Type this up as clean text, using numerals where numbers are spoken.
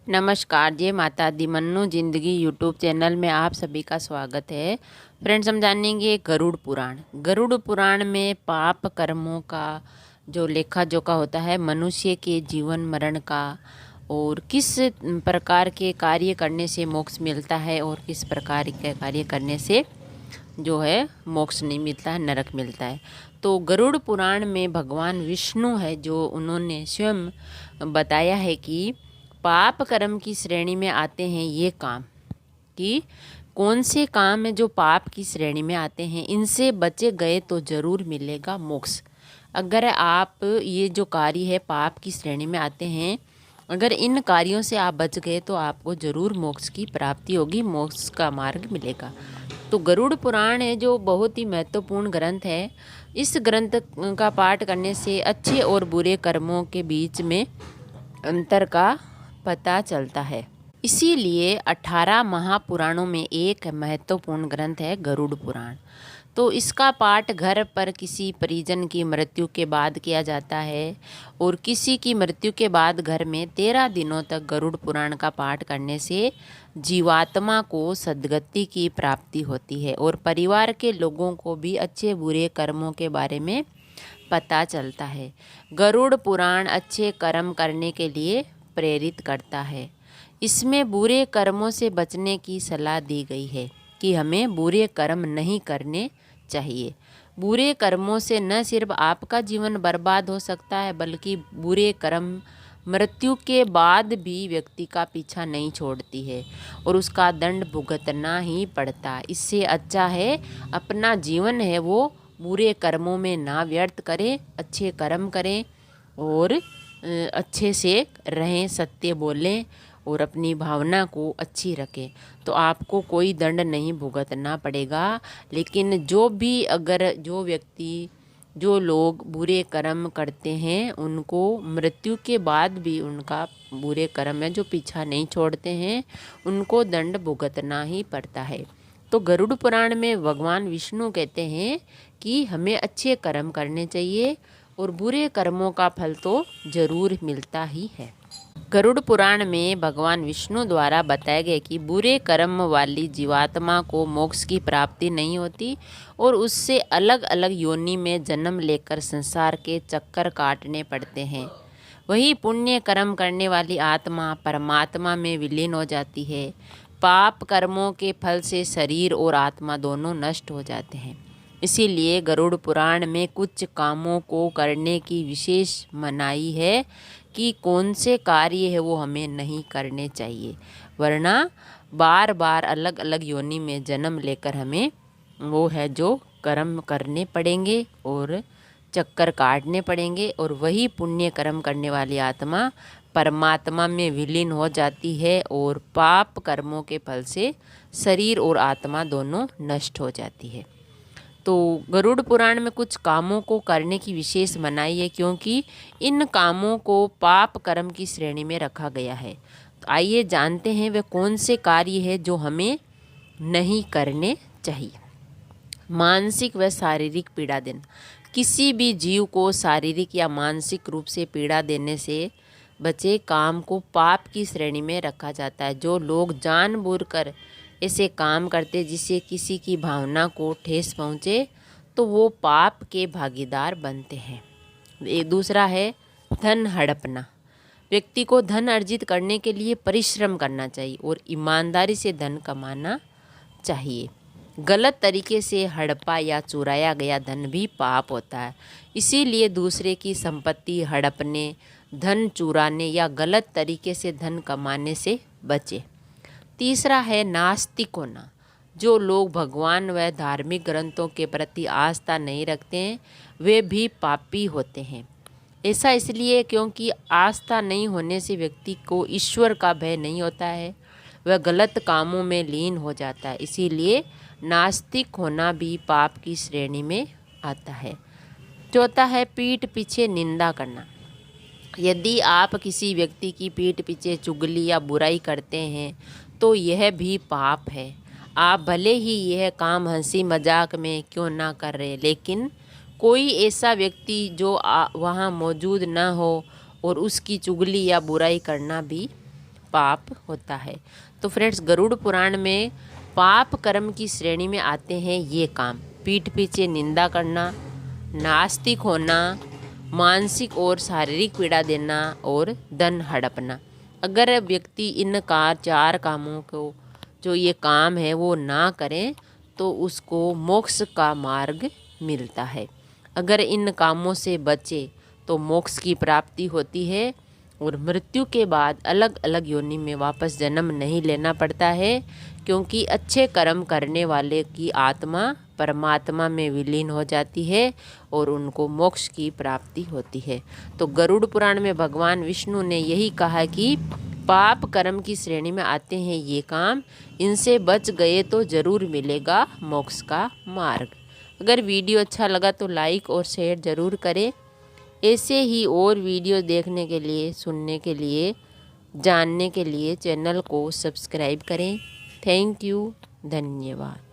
नमस्कार, जय माता दी। मन्नू ज़िंदगी यूट्यूब चैनल में आप सभी का स्वागत है। फ्रेंड्स, हम जानेंगे गरुड़ पुराण। गरुड़ पुराण में पाप कर्मों का जो लेखा जोखा होता है, मनुष्य के जीवन मरण का, और किस प्रकार के कार्य करने से मोक्ष मिलता है और किस प्रकार के कार्य करने से जो है मोक्ष नहीं मिलता है, नरक मिलता है। तो गरुड़ पुराण में भगवान विष्णु है जो उन्होंने स्वयं बताया है कि पाप कर्म की श्रेणी में आते हैं ये काम, कि कौन से काम है जो पाप की श्रेणी में आते हैं, इनसे बचे गए तो ज़रूर मिलेगा मोक्ष। अगर आप ये जो कार्य है पाप की श्रेणी में आते हैं, अगर इन कार्यों से आप बच गए तो आपको ज़रूर मोक्ष की प्राप्ति होगी, मोक्ष का मार्ग मिलेगा। तो गरुड़ पुराण है जो बहुत ही महत्वपूर्ण ग्रंथ है। इस ग्रंथ का पाठ करने से अच्छे और बुरे कर्मों के बीच में अंतर का पता चलता है। इसीलिए 18 महापुराणों में एक महत्वपूर्ण ग्रंथ है गरुड़ पुराण। तो इसका पाठ घर पर किसी परिजन की मृत्यु के बाद किया जाता है, और किसी की मृत्यु के बाद घर में 13 दिनों तक गरुड़ पुराण का पाठ करने से जीवात्मा को सद्गति की प्राप्ति होती है और परिवार के लोगों को भी अच्छे बुरे कर्मों के बारे में पता चलता है। गरुड़ पुराण अच्छे कर्म करने के लिए प्रेरित करता है। इसमें बुरे कर्मों से बचने की सलाह दी गई है कि हमें बुरे कर्म नहीं करने चाहिए। बुरे कर्मों से न सिर्फ आपका जीवन बर्बाद हो सकता है, बल्कि बुरे कर्म मृत्यु के बाद भी व्यक्ति का पीछा नहीं छोड़ती है और उसका दंड भुगतना ही पड़ता है। इससे अच्छा है अपना जीवन है वो बुरे कर्मों में ना व्यर्थ करें, अच्छे कर्म करें और अच्छे से रहें, सत्य बोलें और अपनी भावना को अच्छी रखें, तो आपको कोई दंड नहीं भुगतना पड़ेगा। लेकिन जो व्यक्ति जो लोग बुरे कर्म करते हैं, उनको मृत्यु के बाद भी उनका बुरे कर्म है जो पीछा नहीं छोड़ते हैं, उनको दंड भुगतना ही पड़ता है। तो गरुड़ पुराण में भगवान विष्णु कहते हैं कि हमें अच्छे कर्म करने चाहिए और बुरे कर्मों का फल तो जरूर मिलता ही है। गरुड़ पुराण में भगवान विष्णु द्वारा बताया गया कि बुरे कर्म वाली जीवात्मा को मोक्ष की प्राप्ति नहीं होती और उससे अलग अलग योनि में जन्म लेकर संसार के चक्कर काटने पड़ते हैं। वही पुण्य कर्म करने वाली आत्मा परमात्मा में विलीन हो जाती है। पाप कर्मों के फल से शरीर और आत्मा दोनों नष्ट हो जाते हैं। इसीलिए गरुड़ पुराण में कुछ कामों को करने की विशेष मनाही है कि कौन से कार्य है वो हमें नहीं करने चाहिए, वरना बार बार अलग अलग योनि में जन्म लेकर हमें वो है जो कर्म करने पड़ेंगे और चक्कर काटने पड़ेंगे, और वही पुण्य कर्म करने वाली आत्मा परमात्मा में विलीन हो जाती है और पाप कर्मों के फल से शरीर और आत्मा दोनों नष्ट हो जाती है। तो गरुड़ पुराण में कुछ कामों को करने की विशेष मनाही है, क्योंकि इन कामों को पाप कर्म की श्रेणी में रखा गया है। तो आइए जानते हैं वे कौन से कार्य है जो हमें नहीं करने चाहिए। मानसिक व शारीरिक पीड़ा देना। किसी भी जीव को शारीरिक या मानसिक रूप से पीड़ा देने से बचे काम को पाप की श्रेणी में रखा जाता है। जो लोग जानबूझकर ऐसे काम करते जिससे किसी की भावना को ठेस पहुँचे, तो वो पाप के भागीदार बनते हैं। एक दूसरा है धन हड़पना। व्यक्ति को धन अर्जित करने के लिए परिश्रम करना चाहिए और ईमानदारी से धन कमाना चाहिए। गलत तरीके से हड़पा या चुराया गया धन भी पाप होता है। इसीलिए दूसरे की संपत्ति हड़पने, धन चुराने या गलत तरीके से धन कमाने से बचे। तीसरा है नास्तिक होना। जो लोग भगवान व धार्मिक ग्रंथों के प्रति आस्था नहीं रखते हैं, वे भी पापी होते हैं। ऐसा इसलिए क्योंकि आस्था नहीं होने से व्यक्ति को ईश्वर का भय नहीं होता है, वह गलत कामों में लीन हो जाता है। इसीलिए नास्तिक होना भी पाप की श्रेणी में आता है। चौथा है पीठ पीछे निंदा करना। यदि आप किसी व्यक्ति की पीठ पीछे चुगली या बुराई करते हैं तो यह भी पाप है। आप भले ही यह काम हंसी मजाक में क्यों ना कर रहे, लेकिन कोई ऐसा व्यक्ति जो वहाँ मौजूद ना हो और उसकी चुगली या बुराई करना भी पाप होता है। तो फ्रेंड्स, गरुड़ पुराण में पाप कर्म की श्रेणी में आते हैं ये काम: पीठ पीछे निंदा करना, नास्तिक होना, मानसिक और शारीरिक पीड़ा देना और धन हड़पना। अगर व्यक्ति इन 4 कामों को, जो ये काम है, वो ना करें तो उसको मोक्ष का मार्ग मिलता है। अगर इन कामों से बचे तो मोक्ष की प्राप्ति होती है और मृत्यु के बाद अलग अलग योनि में वापस जन्म नहीं लेना पड़ता है, क्योंकि अच्छे कर्म करने वाले की आत्मा परमात्मा में विलीन हो जाती है और उनको मोक्ष की प्राप्ति होती है। तो गरुड़ पुराण में भगवान विष्णु ने यही कहा कि पाप कर्म की श्रेणी में आते हैं ये काम, इनसे बच गए तो ज़रूर मिलेगा मोक्ष का मार्ग। अगर वीडियो अच्छा लगा तो लाइक और शेयर ज़रूर करें। ऐसे ही और वीडियो देखने के लिए, सुनने के लिए, जानने के लिए चैनल को सब्सक्राइब करें। थैंक यू, धन्यवाद।